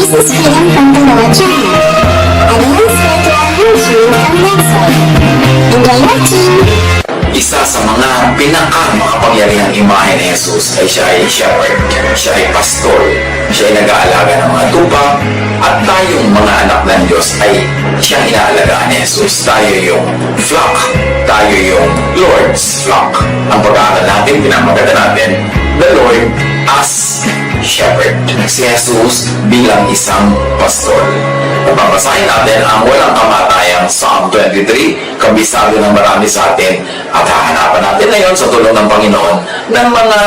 This is Pam from the Lord channel. Advance virtual version from Lexor. Enjoy watching! Isa sa mga pinaka-makapangyarihang imahe ni Jesus ay siya ay shepherd, siya ay pastor, siya ay nag-aalaga ng mga tupa, at tayong mga anak ng Diyos ay siyang inaalagaan ni Jesus. Tayo yung flock, tayo yung Lord's flock. Ang pag-aaral natin, pinamaganda natin, the Lord as shepherd. Si Jesus bilang isang pastor. Babasahin natin ang walang kamatayang Psalm 23, kabisado ng marami sa atin, at hahanapan natin ngayon sa tulong ng Panginoon ng mga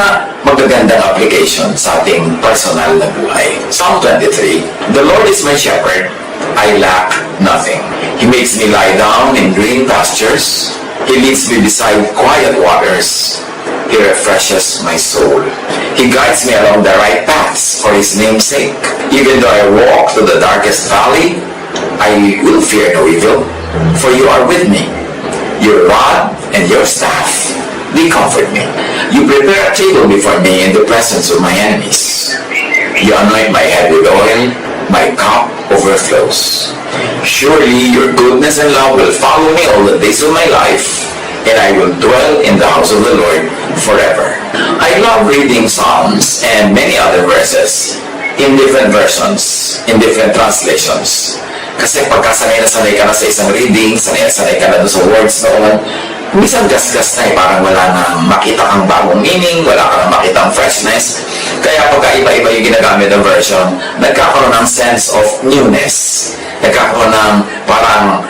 magagandang application sa ating personal na buhay. Psalm 23, The Lord is my shepherd, I lack nothing. He makes me lie down in green pastures. He leads me beside quiet waters. He refreshes my soul. He guides me along the right paths for His name's sake. Even though I walk through the darkest valley, I will fear no evil, for you are with me. Your rod and your staff, they comfort me. You prepare a table before me in the presence of my enemies. You anoint my head with oil, my cup overflows. Surely your goodness and love will follow me all the days of my life, and I will dwell in the house of the Lord forever. I love reading Psalms and many other verses in different versions, in different translations. Kasi pagka sanay na sanay ka na sa isang reading, sanay na sanay ka na doon sa words noon, minsan gas-gas na parang wala nang makita kang bagong meaning, wala ka nang makita ang freshness. Kaya pagka iba-iba yung ginagamit ng version, nagkakaroon ng sense of newness. Nagkakaroon ng parang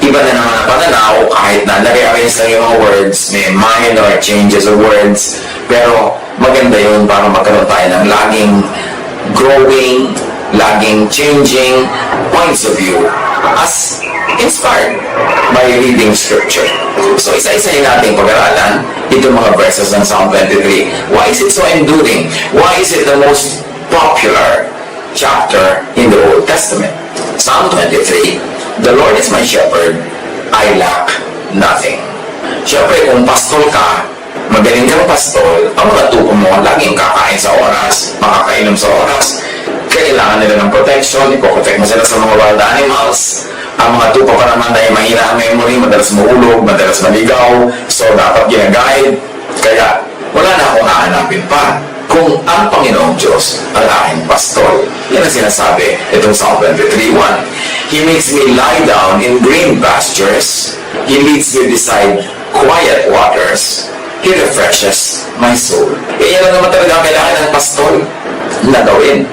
iba na naman ang pananaw kahit na nag-arrange lang yung mga words, may minor changes of words, pero maganda yun para magkaroon tayo ng laging growing, laging changing points of view as inspired by reading scripture. So isa-isahin natin pag-aralan itong mga verses ng Psalm 23. Why is it so enduring? Why is it the most popular chapter in the Old Testament? Psalm 23, The Lord is my shepherd, I lack nothing. Siyempre, kung pastol ka, magaling kang pastol, ang mga tupo mo laging kakain sa oras, makakainom sa oras, kailangan nila ng protection, ipoprotect mo sila sa mga wild animals. Ang mga tupa pa naman ay mahina ang memory, madalas mahulog, madalas maligaw, so dapat ginaguide. Kaya wala na akong hahanapin pa kung ang Panginoong Diyos ang aking pastol. Yan ang sinasabi itong Psalm 23:1. He makes me lie down in green pastures. He leads me beside quiet waters. He refreshes my soul. Yan lang naman talaga ang kailangan ng pastol na gawin.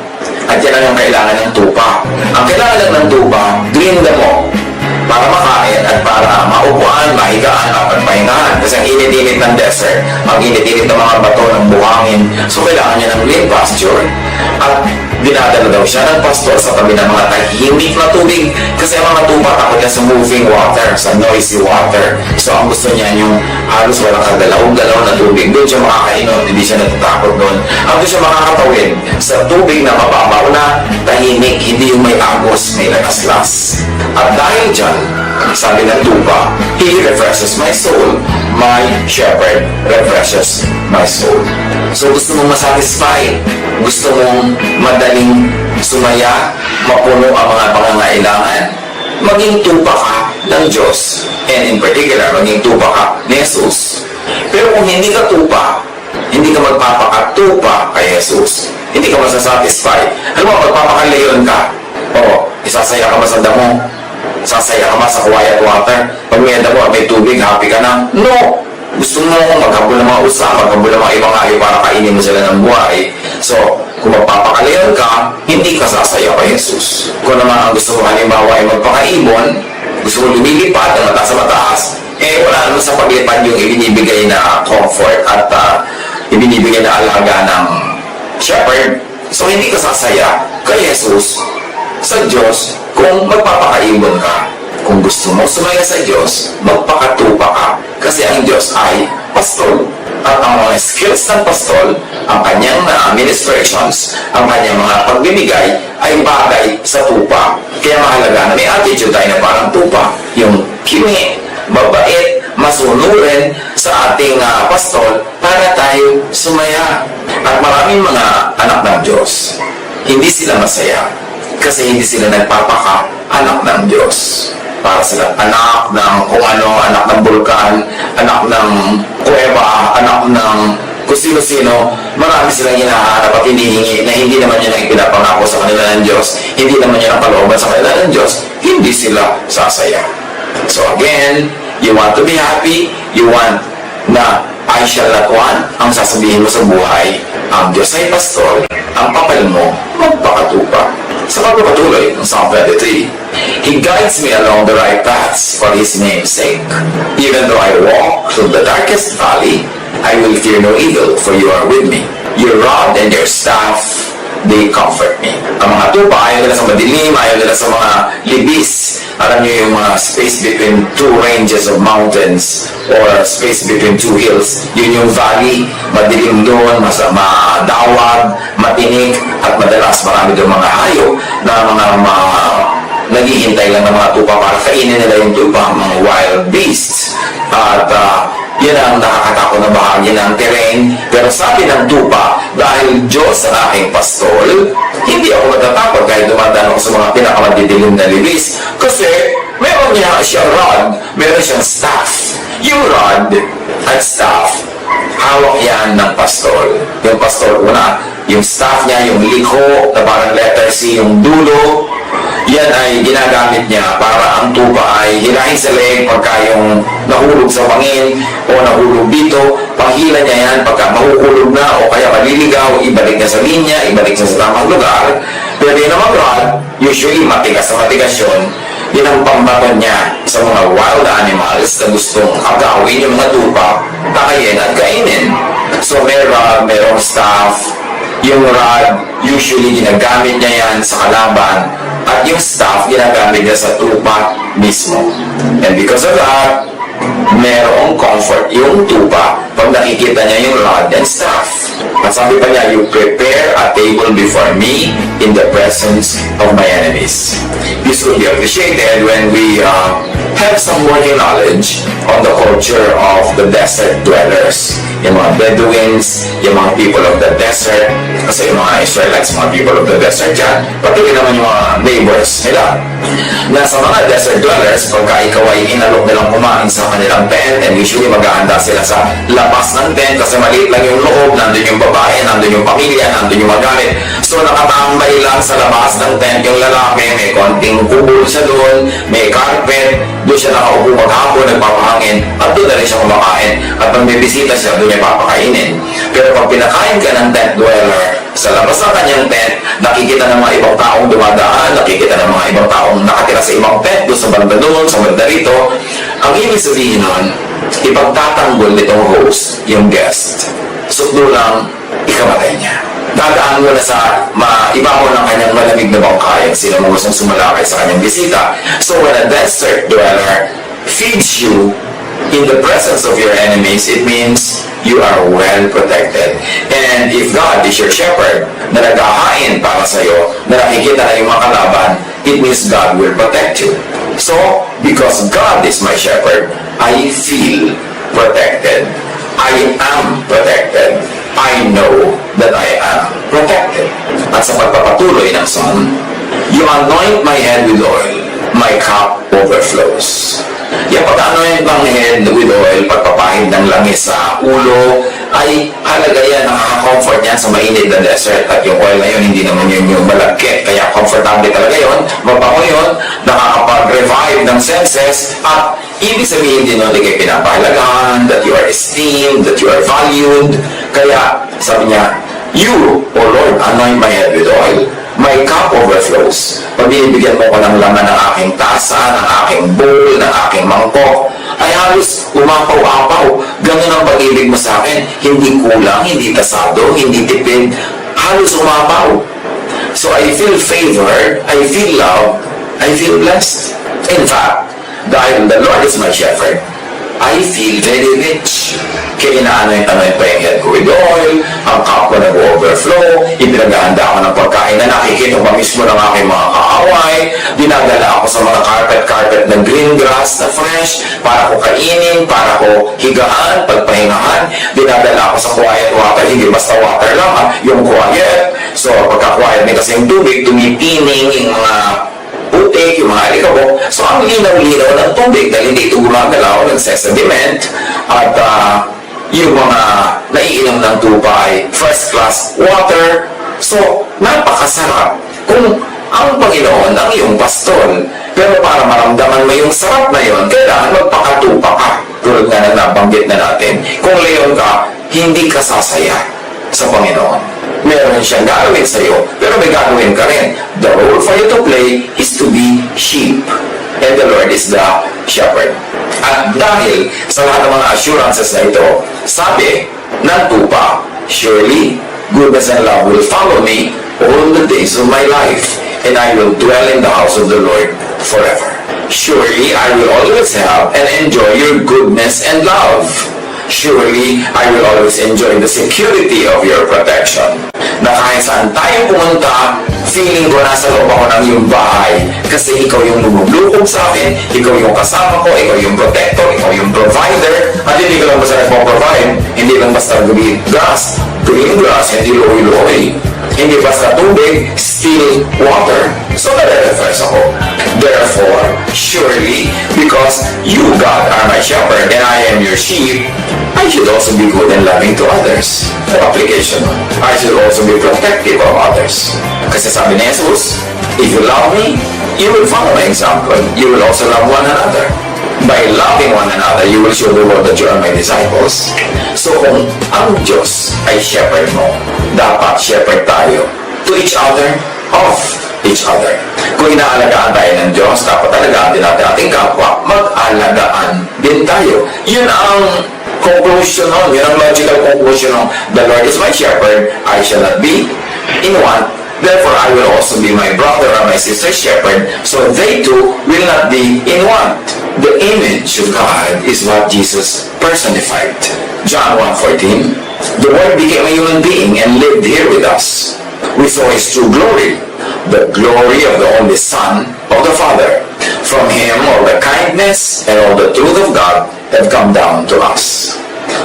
At yan ang kailangan ng tupa. Ang kailangan lang ng tupa, green damo para makain at para maupuan, mahigaan, mapagpahingahan. Kasi ang init-init ng desert, ang init-init ng mga bato ng buhangin. So kailangan niya ng green pasture. At dinadala daw siya ng pastor sa tabi ng mga tahimik na tubig. Kasi ang mga tupa takot niya sa moving water, sa noisy water. So ang gusto niya yung halos walang kagalaw-galaw na tubig. Doon siya makakainom, hindi siya natatakot doon. Ang doon siya makakatawid sa tubig na mababaw na tahimik, hindi yung may agos, may lakas-las. At dahil dyan, sabi ng tupa, He refreshes my soul. My shepherd refreshes my soul. So gusto mong masatisfy, gusto mong madaling sumaya, mapuno ang mga pangangailangan, maging tupa ka ng Diyos. And in particular, maging tupa ka ni Jesus. Pero kung hindi ka tupa, hindi ka magpapakatupa kay Jesus, hindi ka masasatisfy. Alam mo, magpapakalayon ka. O, isasaya ka ba sa damo? Sasaya ka ba sa quiet water? Pag may damo at may tubig, happy ka na? No! Gusto mo maghabol ng mga usa, maghabol ng mga ibang hayop para kainin mo sila ng buhay. So, kung magpapakalayon ka, hindi ka sasaya kay Jesus. Kung naman ang gusto mo halimbawa ay magpakaibon, gusto mo lumilipad ng mataas sa mataas, wala naman sa paglipad yung ibinibigay na comfort at ibinibigay na alaga ng shepherd. So, hindi ka sasaya kay Jesus sa Diyos kung magpapakaibon ka. Kung gusto mo sumaya sa Diyos, magpakatupa ka. Kasi ang Diyos ay pastol. At ang mga skills ng pastol, ang kanyang ministrations, ang kanyang mga pagbibigay, ay bagay sa tupa. Kaya mahalaga na may attitude tayo na parang tupa. Yung kimi, mabait, masunurin sa ating pastol para tayo sumaya. At maraming mga anak ng Diyos, hindi sila masaya Kasi hindi sila nagpapaka-anak ng Diyos. Para sila anak ng kung ano, anak ng bulkan, anak ng kuweba, anak ng kung sino-sino. Marami silang hinahanap at hinihingi na hindi naman yun ang ipinapangako sa kanila ng Diyos, hindi naman yun ang kalooban sa kanila ng Diyos, hindi sila sasaya. So again, you want to be happy, you want na I shall not want, ang sasabihin mo sa buhay, ang Diyos ay pastor, ang papel mo, magpakatupa. Sa pagpapatuloy ng Psalm 23, He guides me along the right paths for His name's sake. Even though I walk through the darkest valley, I will fear no evil, for you are with me. Your rod and your staff, they comfort me. Ang mga tupa, ayaw nila sa madilim, ayaw nila sa mga libis. Alam niyo yung mga space between two ranges of mountains or space between two hills. Yun yung valley, madilim doon, madawag, matinik, at madalas marami doon mga hayop na mga naghihintay lang ng mga tupa para kainin nila yung tupa, mga wild beasts. At yan ang nakakatakot na bahagi ng terrain. Pero sabi ng tupa, dahil Diyos ang aking pastol, hindi ako matatakot kahit dumadaan ako sa mga pinakamadidilim na libis. Kasi meron niya siyang rod, meron siyang staff. Yung rod at staff, hawak yan ng pastol. Yung pastol una, yung staff niya, yung liko na parang letter C, yung dulo, yan ay ginagamit niya para ang tupa ay hilahin sa leeg pagka yung nahulog sa bangin o nahulog dito. Panghila niya yan pagka mahuhulog na o kaya maliligaw, ibalik niya sa linya, ibalik niya sa tamang lugar. Pero yun naman rod, usually matigas na matigas yun. Yun ang pambaton niya sa mga wild animals na gustong agawin yung mga tupa, takayin at kainin. So may rod, mayroong staff. Yung rod, usually ginagamit niya yan sa kalaban. At yung staff, ginagamit niya sa tupa mismo. And because of that, merong comfort yung tupa pag nakikita niya yung rod and staff. At sabi pa niya, you prepare a table before me in the presence of my enemies. This will be appreciated when we have some working knowledge on the culture of the desert dwellers. Yung mga Bedouins, yung mga people of the desert, kasi yung mga Israelites, mga people of the desert yan, pati rin naman yung mga neighbors nila. Nasa mga desert dwellers, pagka ikaw ay inalok nilang kumain sa kanilang tent, and usually maghahanda sila sa labas ng tent kasi maliit lang yung loob, nandun yung babae, nandun yung pamilya, nandun yung magamit. So nakatambay lang sa labas ng tent yung lalaki, may konting kubol siya doon, may carpet, doon siya nakaupo maghapon, nagpapahangin, at doon na rin siya kumakain. At pag may bisita siya, doon niya papakainin. Pero pag pinakain ka ng tent dweller, sa labas ng kanyang tent, nakikita ng mga ibang taong dumadaan, nakikita ng mga ibang taong nakatira sa ibang tent, doon sa banda doon, sa banda rito. Ang ibig sabihin nun, ipagtatanggol nitong host, yung guest. Sukdo lang, ikamatay niya. Dadaan mo na sa ibabaw ng kanyang malamig na bangkay, sino mo gustong sumalakay sa kanyang bisita. So when a desert dweller feeds you in the presence of your enemies, it means you are well protected. And if God is your shepherd, na naghahain para sa iyo, na nakikita na yung mga kalaban, it means God will protect you. So, because God is my shepherd, I feel protected. I am protected. I know that I am protected. At sa pagpapatuloy ng Psalm, you anoint my head with oil, my cup overflows. Yung pag-anoint ng head with oil, pagpapahid ng langis sa ulo, ay halaga yan, nakaka-comfort yan sa mainit na desert. At yung oil na yun, hindi naman yun yung malagkit, kaya comfortable talaga yun, mabango yun, nakakapag-revive ng senses, at ibig sabihin din nun, kayo pinapahalagahan, that you are esteemed, that you are valued. Kaya, sabi niya, you, O Lord, anoint my head with oil, my cup overflows. Pag binibigyan mo ko ng laman ng aking tasa, ng aking bowl, ng aking mangkok, ay halos umapaw-apaw. Ganun ang pag-ibig mo sa akin. Hindi kulang, hindi tasado, hindi tipid. Halos umapaw. So I feel favored, I feel loved, I feel blessed. In fact, dahil the Lord is my shepherd, I feel very rich. Kaya inaanoy pa yung head ko with oil, ang cup ko nag-overflow, ipinaghahanda ako ng pagkain pagkain na nakikita pa mismo ng aking mga kaaway. Dinadala ako sa mga carpet na green grass na fresh para ko kainin, para ko higaan, pagpahingahan. Dinadala ako sa quiet water, hindi basta water lang yung quiet. So pagka-quiet din kasi yung tubig, tumipining yung mga putik, yung mga alikabok. So ang linaw-linaw ng tubig dahil hindi ito gumagalaw, nagsesediment, at yung mga naiinom ng tupa ay first class water. So napakasarap kung ang Panginoon ang iyong pastol. Pero para maramdaman mo yung sarap na yun, kailangan magpakatupa ka. Tulad nga na nabanggit na natin, kung leon ka, hindi ka sasaya sa Panginoon. Meron siyang gagawin sa iyo, pero may gagawin ka rin. The role for you to play is to be sheep. And the Lord is the shepherd. At dahil sa lahat ng mga assurances na ito, sabi ng tupa, surely goodness and love will follow me all the days of my life, and I will dwell in the house of the Lord forever. Surely I will always have and enjoy your goodness and love. Surely I will always enjoy the security of your protection. Na kahit saan tayo pumunta, feeling ko nasa loob ako ng iyong bahay kasi ikaw yung lumulukog sa akin, ikaw yung kasama ko, ikaw yung protector, ikaw yung provider, at hindi ka lang basta nagpo-provide, hindi lang basta green grass, hindi loy-loy, hindi basta tubig, still water. So nare-refers ako. Therefore, surely, because you, God, are my shepherd and I am your sheep, I should also be good and loving to others. The application. I should also be protective of others. Kasi sabi ni Jesus, if you love me, you will follow my example. You will also love one another. By loving one another, you will show the world that you are my disciples. So kung ang Diyos ay shepherd mo, dapat shepherd tayo to each other, of each other. Kung inaalagaan tayo ng Diyos, dapat alagaan din natin ating kapwa, mag-alagaan din tayo. Yun ang conclusion nun, yun ang logical conclusion nun. The Lord is my shepherd, I shall not be in want. Therefore, I will also be my brother or my sister's shepherd, so they too will not be in want. The image of God is what Jesus personified. John 1:14, the Word became a human being and lived here with us. We saw His true glory, the glory of the only Son of the Father. From Him all the kindness and all the truth of God have come down to us.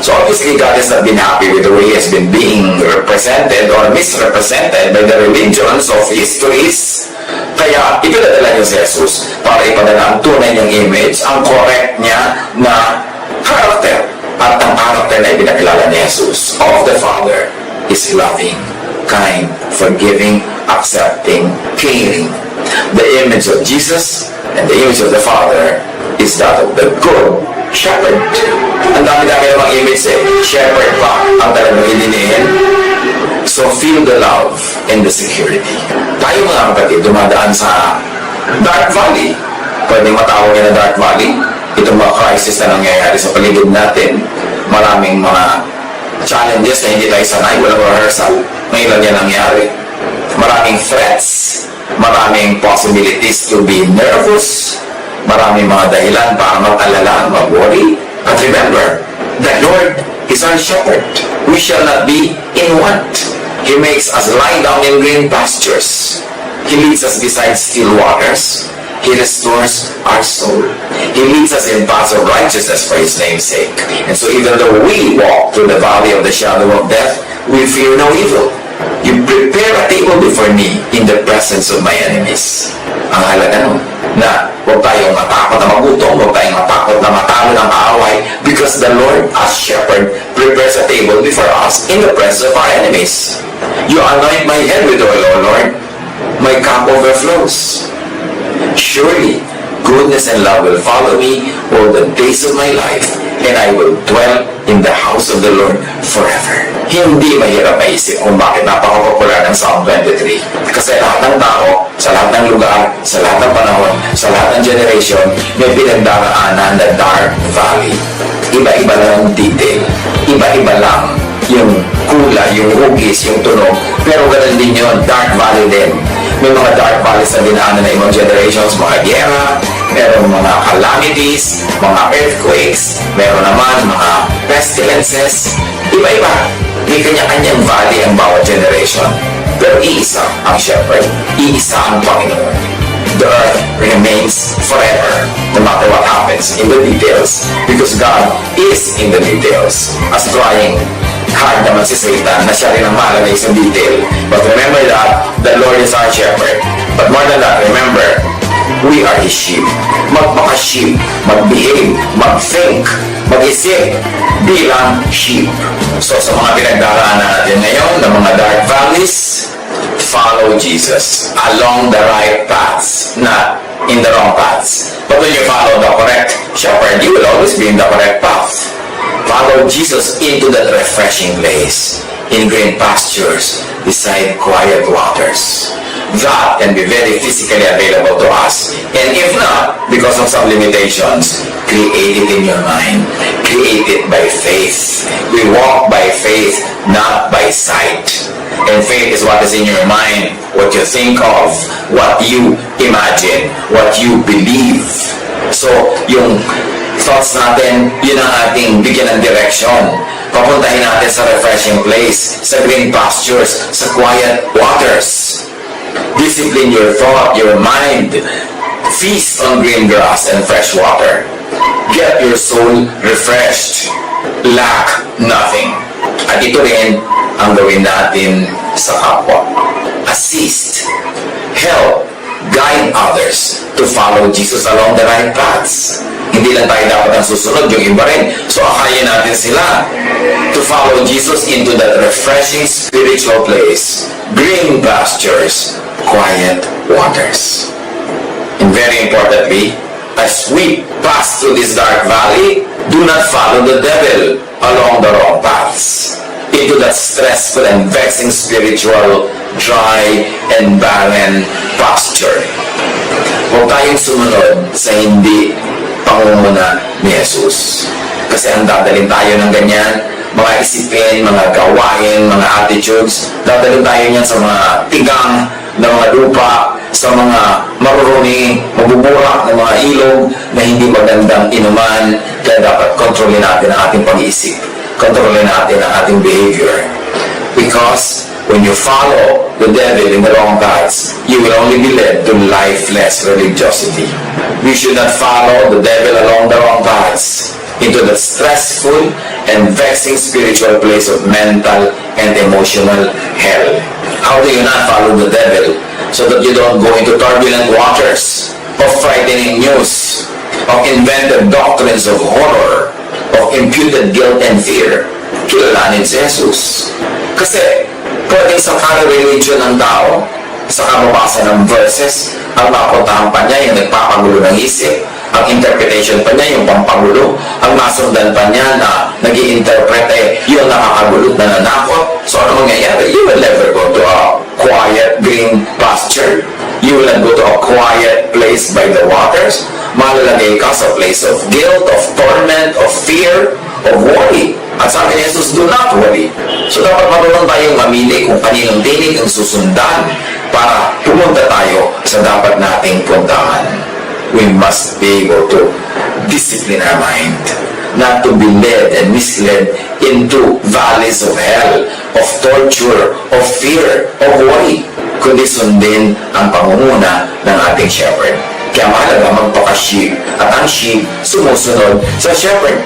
So obviously, God has not been happy with the way He has been being represented or misrepresented by the religions of histories. Kaya ipinadala niyo si Jesus para ipadala ang tunay niyang image, ang correct niya na character. At ang character na ipinakilala ni Jesus of the Father is loving, kind, forgiving, accepting, caring. The image of Jesus and the image of the Father is that of the good shepherd. Ang dami-dami namang image shepherd pa ang talagang ilinihin. So feel the love and the security. Tayo mga kapatid, dumadaan sa Dark Valley. Pwedeng matawag na Dark Valley. Itong mga crisis na nangyayari sa paligid natin. Maraming mga challenges na hindi tayo sanay, walang rehearsal. Ngayon lang yan nangyari. Maraming threats, maraming possibilities to be nervous, maraming mga dahilan para mag-alala, mag-worry. But remember, the Lord is our shepherd. We shall not be in want. He makes us lie down in green pastures. He leads us beside still waters. He restores our soul. He leads us in paths of righteousness for His name's sake. And so even though we walk through the valley of the shadow of death, we fear no evil. You prepare a table before me in the presence of my enemies. Ang halaga nun, na huwag tayong matakot na magutom, huwag tayong matakot na matalo ng kaaway, because the Lord, as shepherd, prepares a table before us in the presence of our enemies. You anoint my head with oil, O Lord. My cup overflows. Surely, goodness and love will follow me all the days of my life, and I will dwell in the house of the Lord forever. Hindi mahirap maisip kung bakit napakapopular ng Psalm 23. Kasi lahat ng tao, sa lahat ng lugar, sa lahat ng panahon, sa lahat ng generation, may pinagdaraanan na dark valley. Iba-iba lang ang detail. Iba-iba lang yung kulay, yung hugis, yung tunog. Pero ganun din yun, dark valley din. May mga dark valleys na dinaanan ng ibang generations, mga gera, meron mga calamities, mga earthquakes, meron naman mga pestilences. Iba-iba. May kanya-kanyang valley ang bawat generation. Pero iisa ang shepherd. Iisa ang Panginoon. The earth remains forever, no matter what happens in the details, because God is in the details. As trying hard naman si Satan na siya rin ang malagay sa detail. But remember that the Lord is our shepherd. But more than that, remember, we are His sheep. Magpaka-sheep, mag-behave, mag-think, mag-isip bilang sheep. So sa mga pinagdaraanan natin ngayon, ng mga dark valleys, follow Jesus along the right paths, not in the wrong paths. But when you follow the correct shepherd, you will always be in the correct path. Follow Jesus into that refreshing place, in green pastures, beside quiet waters. That can be very physically available to us. And if not, because of some limitations, create it in your mind. Create it by faith. We walk by faith, not by sight. And faith is what is in your mind, what you think of, what you imagine, what you believe. So, yung thoughts natin, yun ang ating bigyan ng direction. Papuntahin natin sa refreshing place, sa green pastures, sa quiet waters. Discipline your thought, your mind. Feast on green grass and fresh water. Get your soul refreshed. Lack nothing. At ito rin ang gawin natin sa kapwa. Assist, help, guide others to follow Jesus along the right paths. Hindi lang tayo dapat ang susunod, yung iba rin. So akayin natin sila to follow Jesus into that refreshing spiritual place. Green pastures, quiet waters. And very importantly, as we pass through this dark valley, do not follow the devil along the wrong paths, into that stressful and vexing spiritual, dry and barren pasture. Huwag tayong sumunod sa hindi pangunguna ni Jesus. Kasi ang dadalhin tayo ng ganyan, mga isipin, mga gawain, mga attitudes, dadalhin tayo niyan sa mga tigang na mga lupa, sa mga maruruni, mabuburak ng mga ilog na hindi magandang inuman. Kaya dapat kontrolin natin ang ating pag-iisip. Kontrolin natin ang ating behavior. Because when you follow the devil in the wrong paths, you will only be led to lifeless religiosity. We should not follow the devil along the wrong paths into the stressful and vexing spiritual place of mental and emotional hell. How do you not follow the devil? So that you don't go into turbulent waters of frightening news, of invented doctrines of horror, of imputed guilt and fear. Kilalanin si Jesus. Kasi pwedeng sa religion ng tao, sa kababasa ng verses, ang mapuntahan pa niya yung nagpapagulo ng isip, ang interpretation pa niya yung pampagulo, ang masundan pa niya na nag-i-interpret yung nakakagulot na nanakot. So ano mangyayari? You will never go to a quiet green pasture. You will not go to a quiet place by the waters. Malalagay ka sa place of guilt, of torment, of fear, of worry. At sabi ni Jesus, do not worry. So dapat marunong tayong mamili kung kaninong tinig ang susundan para pumunta tayo sa dapat nating puntahan. We must be able to discipline our mind, not to be led and misled into valleys of hell, of torture, of fear, of worry, kundi sundin ang pangunguna ng ating shepherd. Kaya mahalaga magpaka-sheep at ang sheep sumusunod sa shepherd.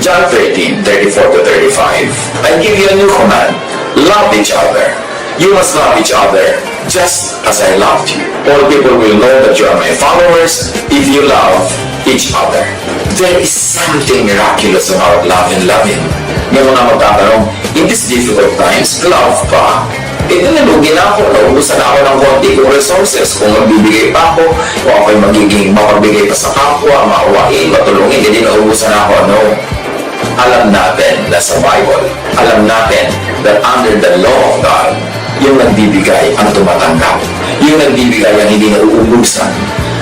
John 13:34-35. I give you a new command. Love each other. You must love each other just as I loved you. All people will know that you are my followers if you love each other. There is something miraculous about love and loving. May mga magtatanong, in these difficult times, love pa? Nalugi na ako, naubusan na ako ng konti kong resources. Kung magbibigay pa ako, kung ako'y magiging mapagbigay pa sa kapwa, maawain, matulungin, hindi naubusan na ako. No. Alam natin na sa Bible, alam natin that under the law of God, yung nagbibigay ang tumatanggap. Yung nagbibigay ang hindi nauubusan.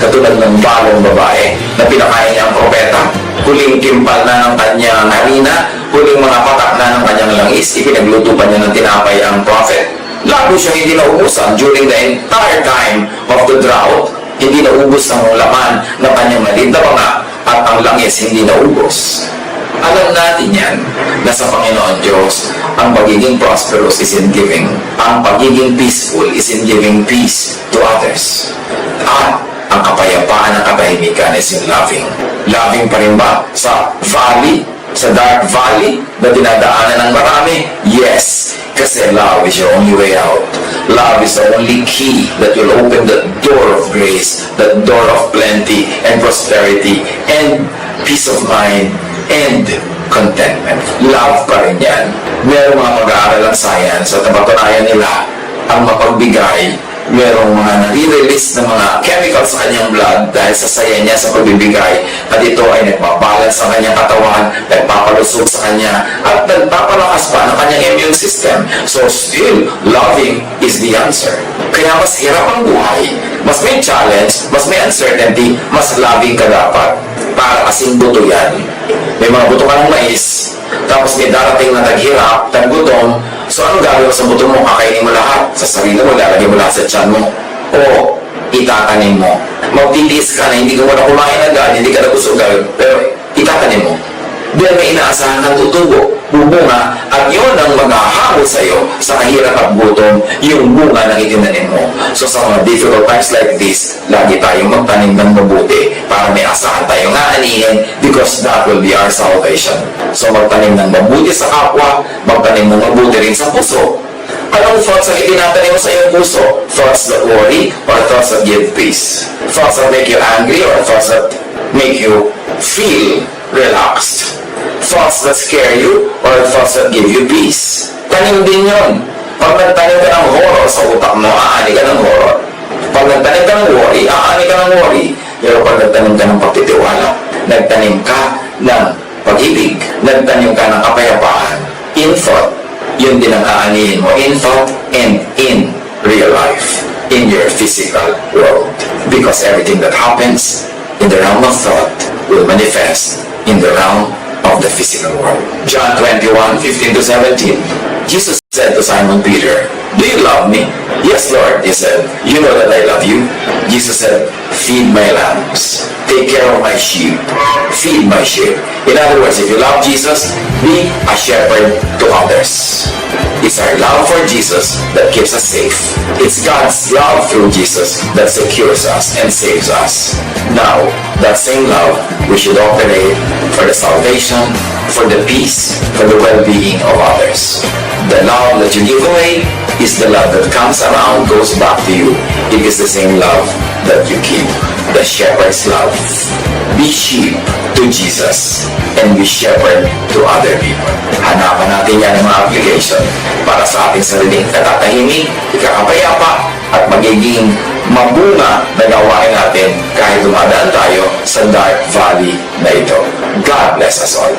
Katulad ng balong babae na pinakain niya ang propeta. Huling kimpal na ng kanyang harina, huling mga patak na ng kanyang langis, ipinagluto pa niya ng tinapay ang prophet. Lalo siyang hindi naubusan during the entire time of the drought. Hindi naubos ang laman ng kanyang maliit na panga at ang langis hindi naubos. Alam natin yan na sa Panginoon Diyos, Ang pagiging prosperous is in giving. Ang pagiging peaceful is in giving peace to others. At ang kapayapaan ng katahimikan is in loving. Loving pa rin ba sa valley? Sa dark valley na dinadaanan ng marami? Yes, kasi love is your only way out. Love is the only key that will open the door of grace, the door of plenty and prosperity and peace of mind and contentment. Love pa rin yan. Merong mga mag-aaral ng science at napatunayan nila ang mapagbigay. Merong mga nare-release ng mga chemicals sa kanyang blood dahil sa saya niya sa pagbibigay, at ito ay nagpabalance sa kanyang katawan, nagpapalusog sa kanya at nagpapalakas pa ng kanyang immune system. So still, loving is the answer. Kaya mas hirap ang buhay, mas may challenge, mas may uncertainty, mas loving ka dapat. Para kasing buto yan. May mga buto ka ng mais, tapos may darating na taghirap, taggutom. So ano gagawin sa buto mo? Kakainin mo lahat. Sa sarili mo, lalagay mo lahat sa tiyan mo. O itatanim mo. Magtitiis ka na, hindi ka muna kumain agad, hindi ka nabusog agad, pero itatanim mo. Then may inaasahan kang tutubo, bubunga, at yun ang maghahamon sa'yo sa kahirap at gutom, yung bunga na itinanim mo. So sa mga difficult times like this, lagi tayong magtanim ng mabuti para may asahan tayong aanihin, because that will be our salvation. So magtanim ng mabuti sa kapwa, magtanim ng mabuti rin sa puso. Anong thoughts ang itinatanim mo sa iyong puso? Thoughts that worry or thoughts that give peace? Thoughts that make you angry or thoughts that make you feel relaxed? Thoughts that scare you or thoughts that give you peace? Tanim din yun. Pag nagtanim ka ng horror sa utak mo, aani ka ng horror. Pag nagtanim ka ng worry, aani ka ng worry. Pero pag nagtanim ka ng pagtitiwala, nagtanim ka ng pag-ibig, nagtanim ka ng kapayapaan, in thought, yun din ang aanihin mo, in thought and in real life, in your physical world. Because everything that happens in the realm of thought will manifest in the realm of the physical world. John 21:15-17. Jesus said to Simon Peter, "Do you love me?" "Yes, Lord," he said. "You know that I love you." Jesus said, "Feed my lambs. Take care of my sheep. Feed my sheep." In other words, if you love Jesus, be a shepherd to others. It's our love for Jesus that keeps us safe. It's God's love through Jesus that secures us and saves us. Now, that same love, we should operate for the salvation, for the peace, for the well-being of others. The love that you give away is the love that comes around, goes back to you. It is the same love that you keep. The shepherd's love. Be sheep to Jesus and be shepherd to other people. Hanapan natin yan ng mga application para sa ating sariling katatahimik, ikakapayapa, at magiging mabunga na gawain natin kahit dumadaan tayo sa dark valley na ito. God bless us all.